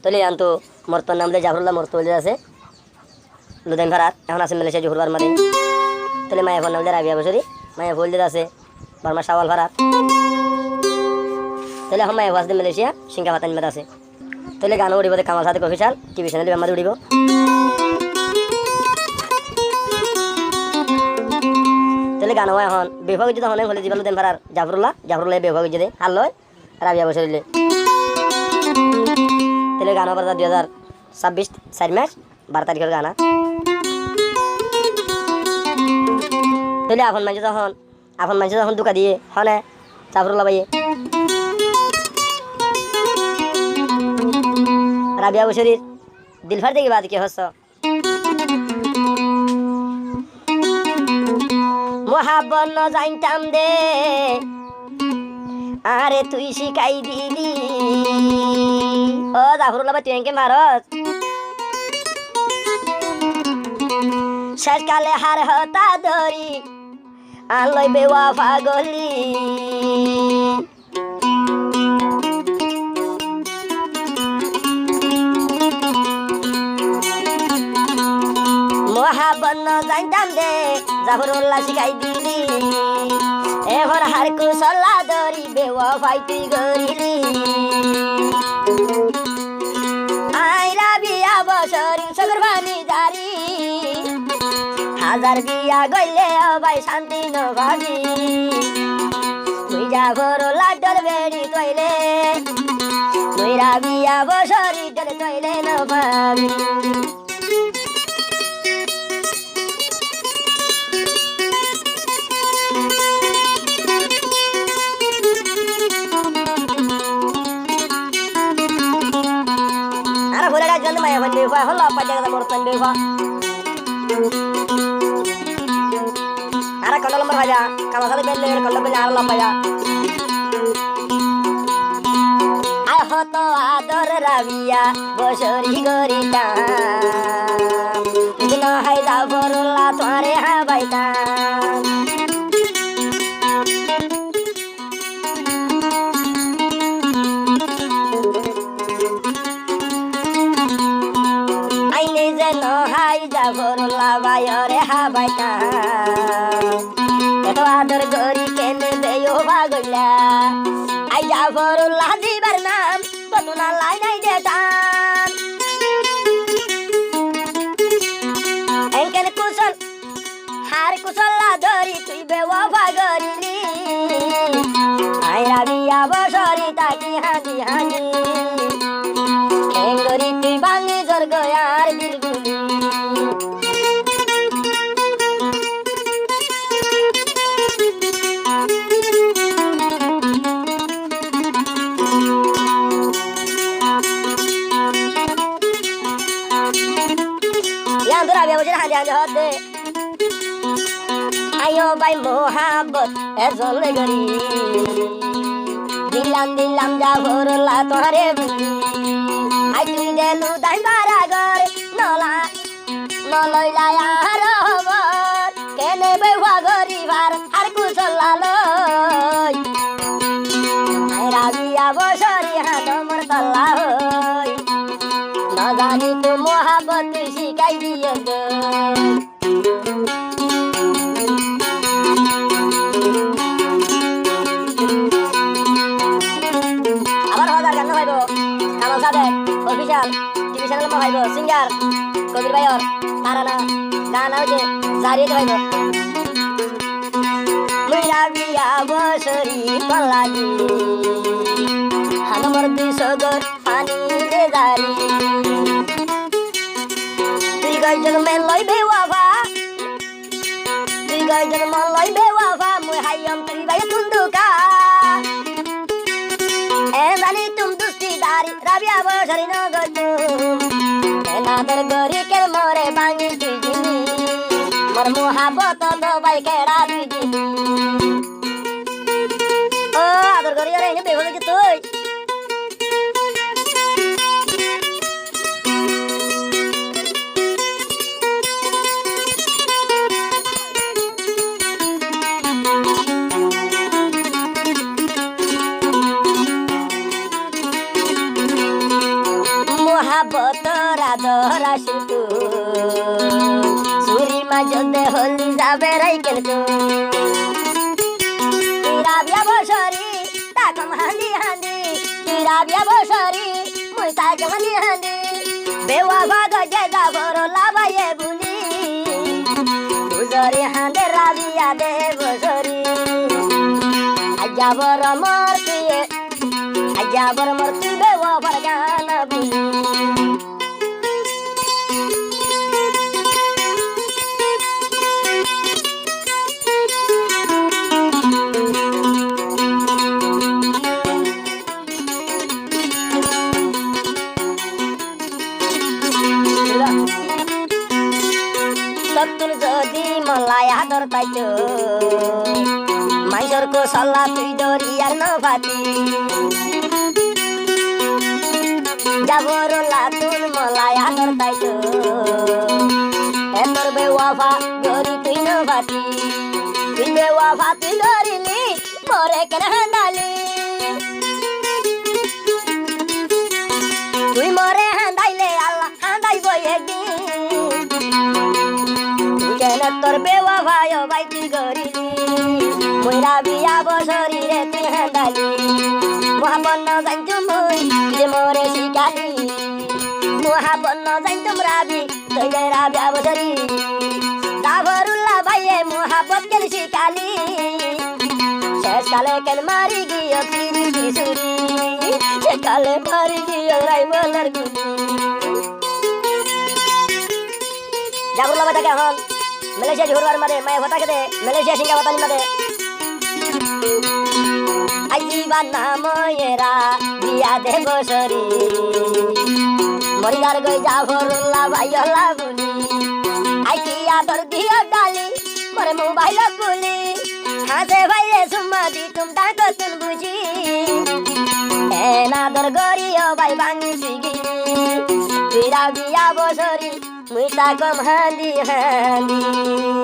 তাহলে আনতো মর্তন নাম দিয়ে জাফরুল্লাহ মর্ত বলে আছে লুদাইন ভাড়াত এখন আছে মালয়েশিয়া জহুরবার মাদে তাহলে মায়া ফোন নাম দিয়ে রাবিয়া বছরী মায়া ফুল দিয়ে আছে বার্মা সাওয়াল ভাড়াত তাহলে এখন মায়া ফাঁস দিয়ে মালয়েশিয়া সিঙ্গা ভাতান মেদ আছে তাহলে গানও উড়িব কামাল সাথে অফিসাল টিভি চ্যানেলে আমাদের উড়িব তাহলে গান হয় এখন বিভাগ যদি হনে হলে জীবালু দেন ভাড়ার জাফরুল্লাহ বিভাগ যদি হাল লয় রাবিয়া বছরিলে তাহলে গান হবার 2026 4 মাস 12 তারিখের গানা তাহলে আপন মানুষ যখন দুকা দিয়ে হনে জাফরুল্লাহ ভাইয়ে রাবিয়া বছরির দিলফার দেখি বাদ কি হস মহাবন জানতাম দে আরে তুই শিখাই দিলি ও জাফরুল্লাহ ভাই তুই এনকে মারস শেষকালে হার হতা ধরি আনলই বেওয়াফা গলি মহাবন জানতাম দে জাফরুল্লাহ শিখাই দিলি এখন হার কুশলা ধরি বেওয়াফাই তুই গরিলি আই রাবিয়া বছরি সগর বানি জারি হাজার বিয়া গইলে ভাই শান্তি নভাবি তুই জাফরুল্লাহ ডর বেড়ি তৈলে তুই রাবিয়া বছরি ডর তৈলে নভাবি janda maya van dewa hola apa jaga mortan dewa ara kalau lemar aja kalau kali beli kalau beli ara apa ya ay hoto ador rabia bosori gorita dino hai da borla tare ha baita Zafrullah ভাইরে হাবাইতা এত আদর করি কেনে দেও ভাগলা I Zafrullah দিবার নাম কত না লাই নাই দেতাম এনকেন কুশল হার কুশলা ধরি তুই বেওয়াফা গরিলি আই রাবিয়া বছরি তাকি হাজি হাজি এঙ্গরি তুই বাঙি জর্গ আর বিলগুলি ayo bay mohabbat ezol gari dilam Jafarullah tore ay tuই delu dai baragar noloy la arobor kene be wagori bar har kusalaloy ay rabiya bosori hadomar tallahoy na jani tu mohabbat শিখাই দিয়ে আবার হাজার গান vibe Kamal সাদে official TV channel vibe singer Kabir ভাইর তারানা গান হচ্ছে জারি ভাইব লইয়া বিয়া বছরি পলাগি হানমর দুই সগর পানি রে জারি গাইজন মেন লই বেওয়াফা তুই গাইজন মন লই বেওয়াফা মুই হাইয়াম তুই ভাই তুন্দুকা এ জানি তুম দুস্তি দারি রাবিয়া বছরি নগতুম এ নাদর গরি কের মরে ভাঙি তুই জিনি মোর মোহাবত দবাই কেড়া তুই জিনি ও আদর গরি রে এনে বেহলে কি তুই মহাবতর আদর আসিত সুরি মাঝে হলি যাবে রাইকেল তো রাবিয়া বসরি তাকম হাঁদি হাঁদি রাবিয়া বসরি মুই তাকম হাঁদি হাঁদি বেওয়া ভাগ জেদা বড় লাভাইয়ে বুলি বুজরি হাঁদে রাবিয়া দে বসরি আজাবর মর্তি বেওয়া ভার গান বুলি সত্তর যদি মলাই আদর পাইছো মাইসর কো সল্লা তুই দরিয়ার নভাতি যাবর লাতুন মলাই আদর পাইছো এতর বেওয়াফা গরি তুই নভাতি তুই বেওয়াফা তুই গরিলি মরে কেন হান্দালি তুই মরে হান্দাইলে আল্লাহ হান্দাইব একদিন তোর বেওয়া ভাই ভাই তুই গরিলি মইরা বিয়া বসরি রে তুই হান্দালি মহাবন্ন জানতু মুই যে মরে শিকালি মহাবন্ন জানতুম রাবি তৈলে রাবিয়া বসরি জাফরুল্লাহ ভাইয়ে মহাবত কেন শিকালি শেষকালে কেন মারি গিয়ে ফিরি ত্রিশুরি শেষকালে মারি গিয়ে রাইমলার গুলি জাফরুল্লাহ ভাই তাকে হন মালয়েশিয়া ঝুরবার মারে মায়ে হতা কেদে মালয়েশিয়া সিঙ্গা হতানি মারে আইবা নাম এরা বিয়া দে বসরি মরিদার গই জাফরুল্লাহ ভাই হলা বুলি আইকি আদর দিও ডালি মরে মোবাইল বুলি হাসে ভাইয়ে সুম্মা দি তুম ডাক তুন বুঝি এনাদর গরিও ভাই ভাঙি সিগিলি তুইরা বিয়া বসরি মুই তাকম হাঁদি হাঁদি